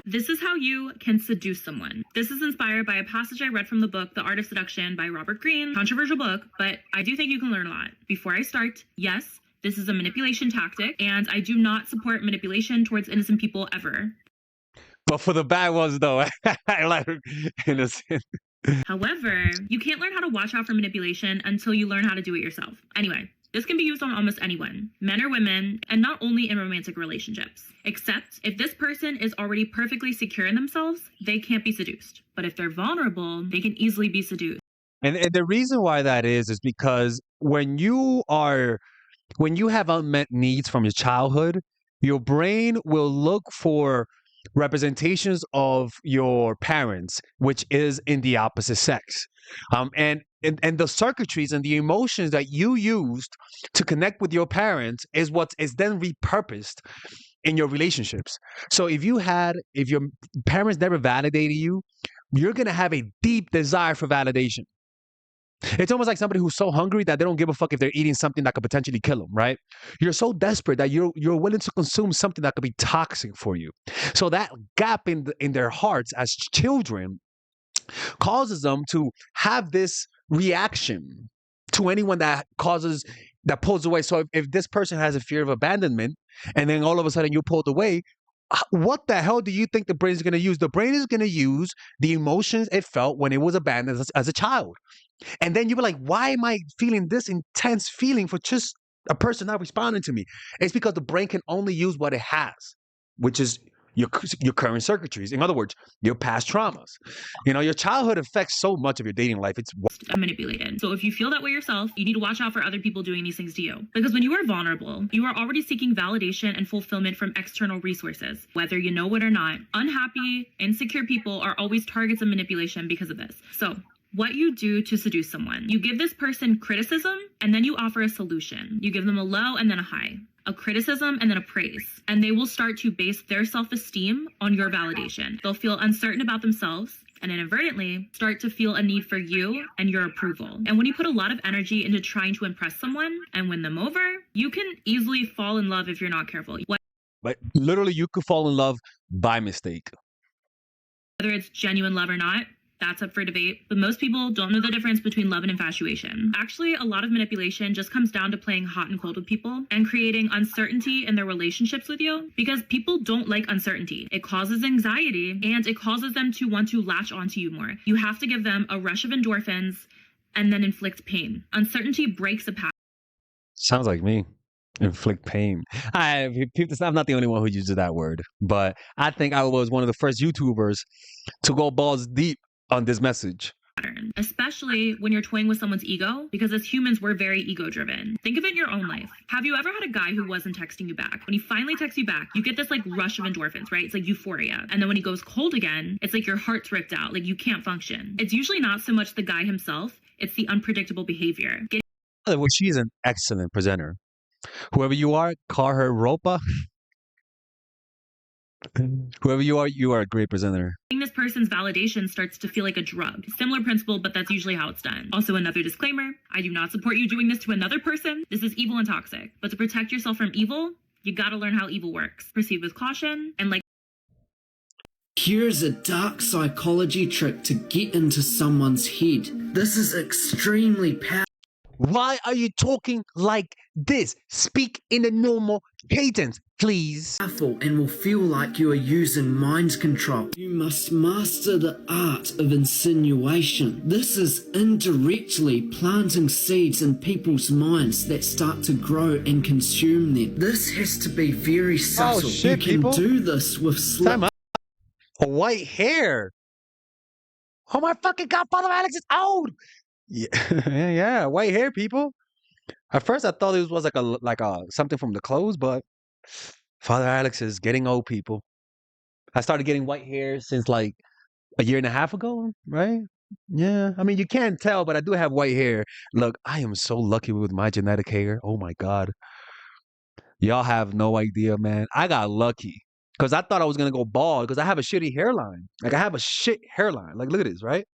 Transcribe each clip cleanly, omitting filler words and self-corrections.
This is how you can seduce someone. This is inspired by a passage I read from the book The Art of Seduction by Robert Greene. Controversial book, but I do think you can learn a lot. Before I start, yes, this is a manipulation tactic, and I do not support manipulation towards innocent people ever. But for the bad ones, though, I like innocent. However, you can't learn how to watch out for manipulation until you learn how to do it yourself. Anyway, this can be used on almost anyone, men or women, and not only in romantic relationships. Except if this person is already perfectly secure in themselves, they can't be seduced. But if they're vulnerable, they can easily be seduced. And the reason why that is because when you have unmet needs from your childhood, your brain will look for representations of your parents, which is in the opposite sex. And the circuitries and the emotions that you used to connect with your parents is what is then repurposed in your relationships. So if your parents never validated you, you're going to have a deep desire for validation. It's almost like somebody who's so hungry that they don't give a fuck if they're eating something that could potentially kill them, right? You're so desperate that you're willing to consume something that could be toxic for you. So that gap in their hearts as children causes them to have this reaction to anyone that pulls away. So if this person has a fear of abandonment and then all of a sudden you pulled away, what the hell do you think the brain is going to use? The brain is going to use the emotions it felt when it was abandoned as a child. And then you were like, why am I feeling this intense feeling for just a person not responding to me? It's because the brain can only use what it has, which is your current circuitries. In other words, your past traumas. Your childhood affects so much of your dating life. It's manipulated. So if you feel that way yourself, you need to watch out for other people doing these things to you. Because when you are vulnerable, you are already seeking validation and fulfillment from external resources, whether you know it or not. Unhappy, insecure people are always targets of manipulation because of this. So what you do to seduce someone. You give this person criticism and then you offer a solution. You give them a low and then a high, a criticism and then a praise. And they will start to base their self-esteem on your validation. They'll feel uncertain about themselves and inadvertently start to feel a need for you and your approval. And when you put a lot of energy into trying to impress someone and win them over, you can easily fall in love if you're not careful. But literally, you could fall in love by mistake. Whether it's genuine love or not, that's up for debate, but most people don't know the difference between love and infatuation. Actually, a lot of manipulation just comes down to playing hot and cold with people and creating uncertainty in their relationships with you because people don't like uncertainty. It causes anxiety and it causes them to want to latch onto you more. You have to give them a rush of endorphins and then inflict pain. Uncertainty breaks a pattern. Sounds like me. Inflict pain. I'm not the only one who uses that word, but I think I was one of the first YouTubers to go balls deep on this message. Especially when you're toying with someone's ego, because as humans, we're very ego driven. Think of it in your own life. Have you ever had a guy who wasn't texting you back? When he finally texts you back, you get this like rush of endorphins, right? It's like euphoria. And then when he goes cold again, it's like your heart's ripped out, like you can't function. It's usually not so much the guy himself, it's the unpredictable behavior. Well, she's an excellent presenter. Whoever you are, call her Ropa. Whoever you are a great presenter. This person's validation starts to feel like a drug. Similar principle, but that's usually how it's done. Also, another disclaimer, I do not support you doing this to another person. This is evil and toxic. But to protect yourself from evil, you gotta learn how evil works. Proceed with caution and Here's a dark psychology trick to get into someone's head. This is extremely powerful. Why are you talking like this? Speak in a normal cadence, please. And will feel like you are using mind control. You must master the art of insinuation. This is indirectly planting seeds in people's minds that start to grow and consume them. This has to be very subtle. Oh, shit, you can people. do this with white hair. Oh my fucking god, Father Alex is old. Yeah, yeah, white hair, people. At first, I thought it was like a something from the clothes, but Father Alex is getting old, people. I started getting white hair since like a year and a half ago, right? Yeah, I mean you can't tell, but I do have white hair. Look, I am so lucky with my genetic hair. Oh my god, y'all have no idea, man. I got lucky because I thought I was gonna go bald because I have a shitty hairline. Like I have a shit hairline. Like look at this, right?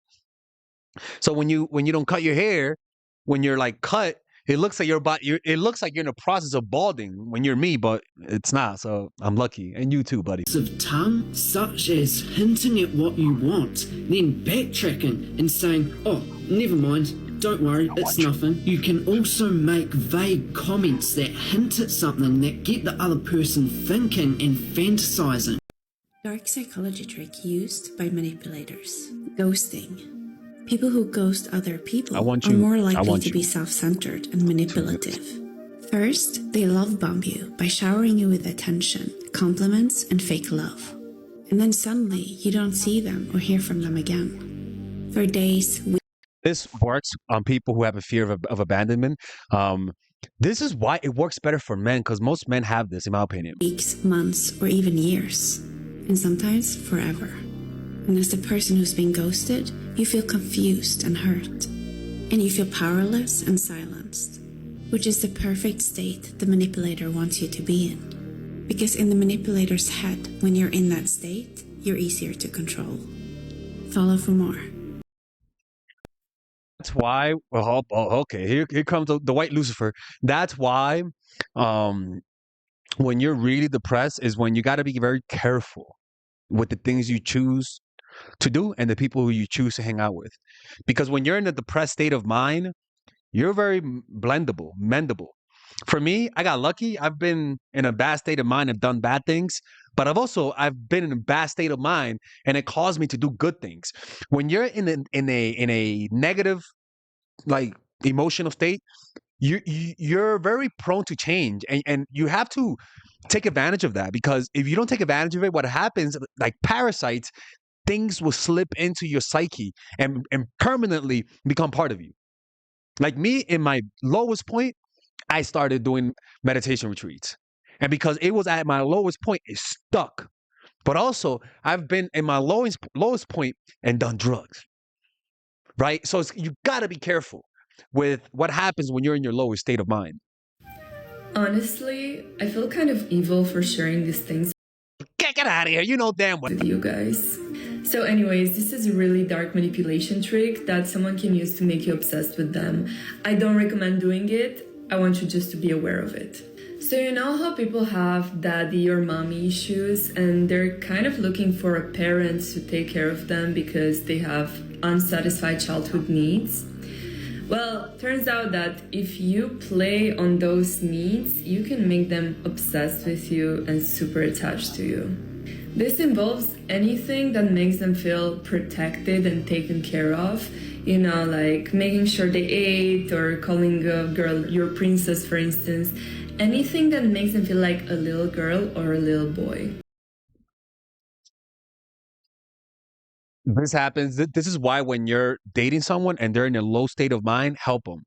So when you don't cut your hair, when you're like cut, it looks like it looks like you're in the process of balding when you're me, but it's not. So I'm lucky, and you too, buddy. Of tongue, such as hinting at what you want, then backtracking and saying, oh, never mind, don't worry, it's nothing. You can also make vague comments that hint at something that get the other person thinking and fantasizing. Dark psychology trick used by manipulators. Ghosting. People who ghost other people are more likely to be self-centered and manipulative. First, they love bomb you by showering you with attention, compliments, and fake love. And then suddenly, you don't see them or hear from them again. For days, weeks, This works on people who have a fear of abandonment. This is why it works better for men, because most men have this, in my opinion. months, or even years. And sometimes forever. And as the person who's been ghosted, you feel confused and hurt. And you feel powerless and silenced. Which is the perfect state the manipulator wants you to be in. Because in the manipulator's head, when you're in that state, you're easier to control. Follow for more. That's why, well, okay, here comes the white Lucifer. That's why when you're really depressed is when you got to be very careful with the things you choose to do and the people who you choose to hang out with. Because when you're in a depressed state of mind, you're very mendable. For me, I got lucky. I've been in a bad state of mind and done bad things, but I've been in a bad state of mind and it caused me to do good things. When you're in a negative like emotional state, you're very prone to change and you have to take advantage of that, because if you don't take advantage of it, what happens, like parasites, things will slip into your psyche and permanently become part of you. Like me, in my lowest point, I started doing meditation retreats. And because it was at my lowest point, it stuck. But also, I've been in my lowest point and done drugs. Right? So you got to be careful with what happens when you're in your lowest state of mind. Honestly, I feel kind of evil for sharing these things Get out of here. You know damn well. with you guys. So anyways, this is a really dark manipulation trick that someone can use to make you obsessed with them. I don't recommend doing it. I want you just to be aware of it. So you know how people have daddy or mommy issues and they're kind of looking for a parent to take care of them because they have unsatisfied childhood needs? Well, turns out that if you play on those needs, you can make them obsessed with you and super attached to you. This involves anything that makes them feel protected and taken care of. You know, like making sure they ate or calling a girl your princess, for instance. Anything that makes them feel like a little girl or a little boy. This happens. This is why when you're dating someone and they're in a low state of mind, help them.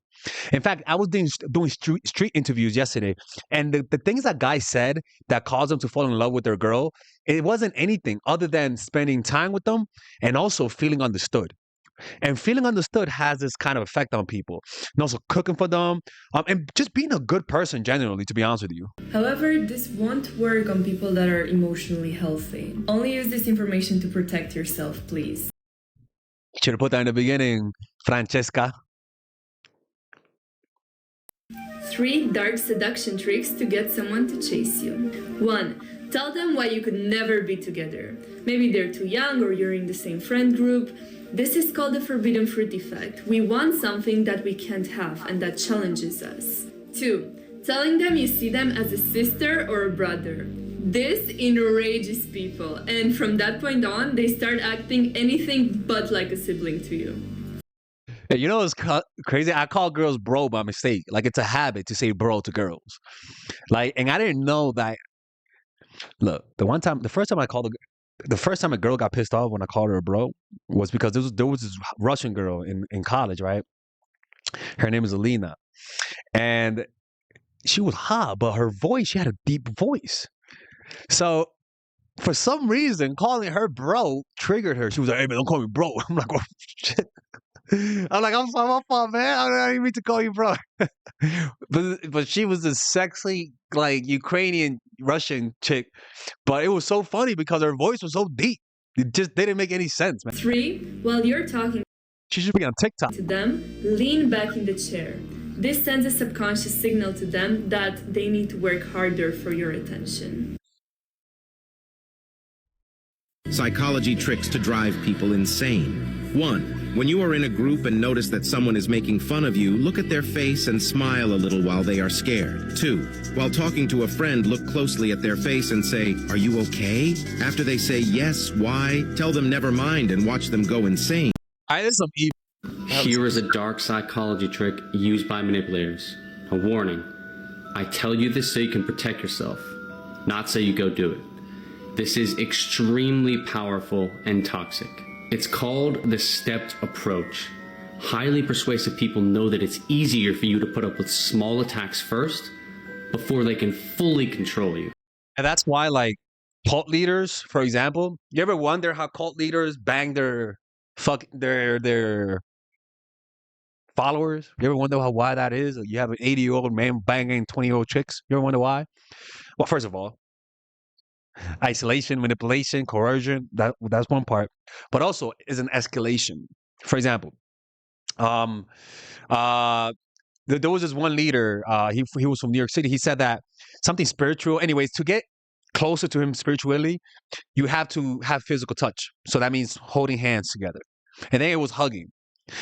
In fact, I was doing street interviews yesterday, and the things that guys said that caused them to fall in love with their girl, it wasn't anything other than spending time with them and also feeling understood. And feeling understood has this kind of effect on people. And also cooking for them, and just being a good person generally, to be honest with you. However, this won't work on people that are emotionally healthy. Only use this information to protect yourself, please. Should have put that in the beginning, Francesca. 3 dark seduction tricks to get someone to chase you. 1. Tell them why you could never be together. Maybe they're too young or you're in the same friend group. This is called the forbidden fruit effect. We want something that we can't have and that challenges us. 2. Telling them you see them as a sister or a brother. This enrages people, and from that point on, they start acting anything but like a sibling to you. Hey, you know what's crazy? I call girls bro by mistake. Like, it's a habit to say bro to girls. Like, and I didn't know that. Look, the first time a girl got pissed off when I called her a bro was because there was this Russian girl in college, right? Her name is Alina, and she was hot, but her voice, she had a deep voice. So for some reason, calling her bro triggered her. She was like, "Hey man, don't call me bro." I'm like, "Oh shit." I'm like, "I'm sorry, my fault, man. I didn't mean to call you bro." but she was this sexy, like, Ukrainian Russian chick. But it was so funny because her voice was so deep. It just didn't make any sense, man. 3. While you're talking She should be on TikTok. to them, lean back in the chair. This sends a subconscious signal to them that they need to work harder for your attention. Psychology tricks to drive people insane. 1. When you are in a group and notice that someone is making fun of you, look at their face and smile a little while they are scared. 2. While talking to a friend, look closely at their face and say, "Are you okay?" After they say yes, why, tell them never mind and watch them go insane. There's some evil. Here is a dark psychology trick used by manipulators. A warning. I tell you this so you can protect yourself, not so you go do it. This is extremely powerful and toxic. It's called the stepped approach. Highly persuasive people know that it's easier for you to put up with small attacks first before they can fully control you. And that's why, like, cult leaders, for example, you ever wonder how cult leaders bang their followers? You ever wonder why that is? You have an 80-year-old man banging 20-year-old chicks. You ever wonder why? Well, first of all, isolation, manipulation, coercion, that's one part. But also is an escalation. For example, there was this one leader, he was from New York City. He said that something spiritual. Anyways, to get closer to him spiritually, you have to have physical touch. So that means holding hands together. And then it was hugging.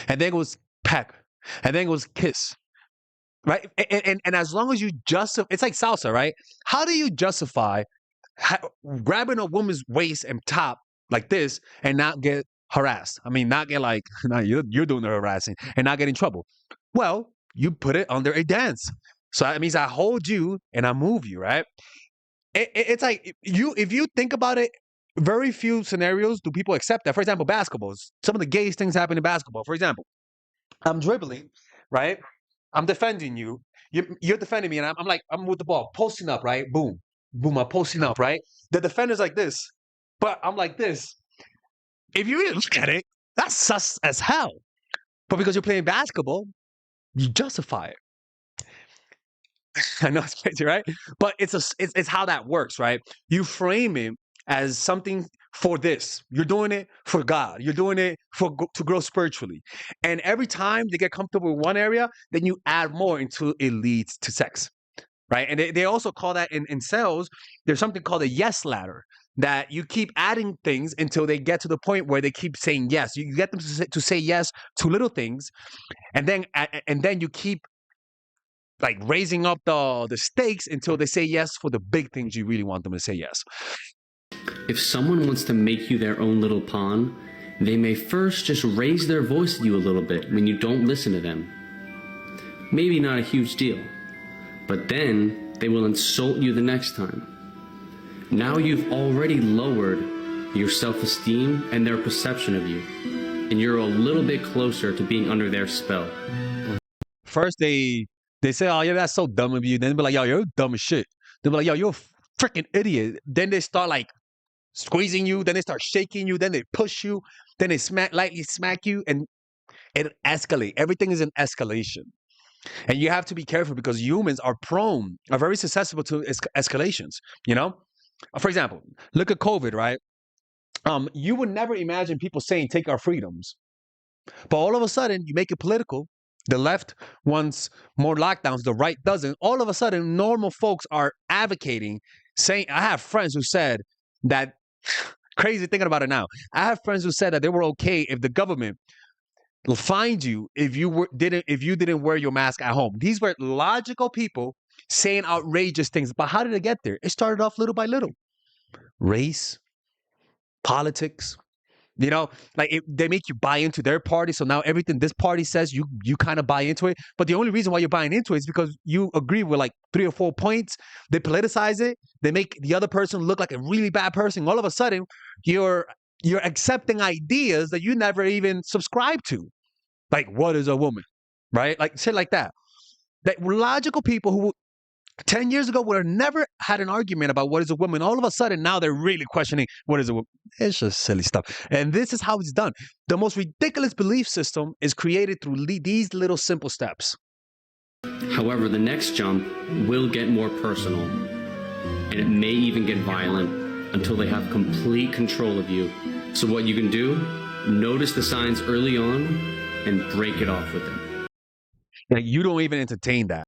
And then it was peck. And then it was kiss. Right? And as long as you justify, it's like salsa, right? How do you justify grabbing a woman's waist and top like this and not get harassed? I mean, not get like, no, you're doing the harassing and not get in trouble. Well, you put it under a dance. So that means I hold you and I move you, right? It's like if you think about it, very few scenarios do people accept that. For example, basketball. Some of the gayest things happen in basketball. For example, I'm dribbling, right? I'm defending you. You're defending me, and I'm with the ball, posting up, right? Boom, boom. I'm posting up, right? The defender's like this, but I'm like this. If you really look at it, that's sus as hell. But because you're playing basketball, you justify it. I know it's crazy, right? But it's how that works, right? You frame it as something for this. You're doing it for God. You're doing it to grow spiritually. And every time they get comfortable in one area, then you add more until it leads to sex, right? And they also call that in sales, there's something called a yes ladder, that you keep adding things until they get to the point where they keep saying yes. You get them to say yes to little things, and then you keep like raising up the stakes until they say yes for the big things you really want them to say yes. If someone wants to make you their own little pawn, they may first just raise their voice at you a little bit when you don't listen to them. Maybe not a huge deal, but then they will insult you the next time. Now you've already lowered your self-esteem and their perception of you, and you're a little bit closer to being under their spell. First, they say, "Oh, yeah, that's so dumb of you." Then they be like, "Yo, you're dumb as shit." They be like, "Yo, you're a freaking idiot." Then they start like squeezing you. Then they start shaking you. Then they push you. Then they lightly smack you, and it escalates. Everything is an escalation, and you have to be careful because humans are very susceptible to escalations. You know, for example, look at COVID, right? You would never imagine people saying "take our freedoms," but all of a sudden you make it political. The left wants more lockdowns, the right doesn't. All of a sudden, normal folks are advocating, saying, I have friends who said that, crazy thinking about it now, I have friends who said that they were okay if the government will find you if you didn't wear your mask at home. These were logical people saying outrageous things. But how did it get there? It started off little by little. Race, politics. You know, like they make you buy into their party. So now everything this party says, you kind of buy into it. But the only reason why you're buying into it is because you agree with like 3 or 4 points. They politicize it. They make the other person look like a really bad person. All of a sudden, you're accepting ideas that you never even subscribed to. Like, what is a woman? Right? Like shit like that. That logical people who 10 years ago would have never had an argument about what is a woman. All of a sudden, now they're really questioning what is a woman. It's just silly stuff. And this is how it's done. The most ridiculous belief system is created through these little simple steps. However, the next jump will get more personal, and it may even get violent until they have complete control of you. So what you can do, notice the signs early on and break it off with them. Like you don't even entertain that.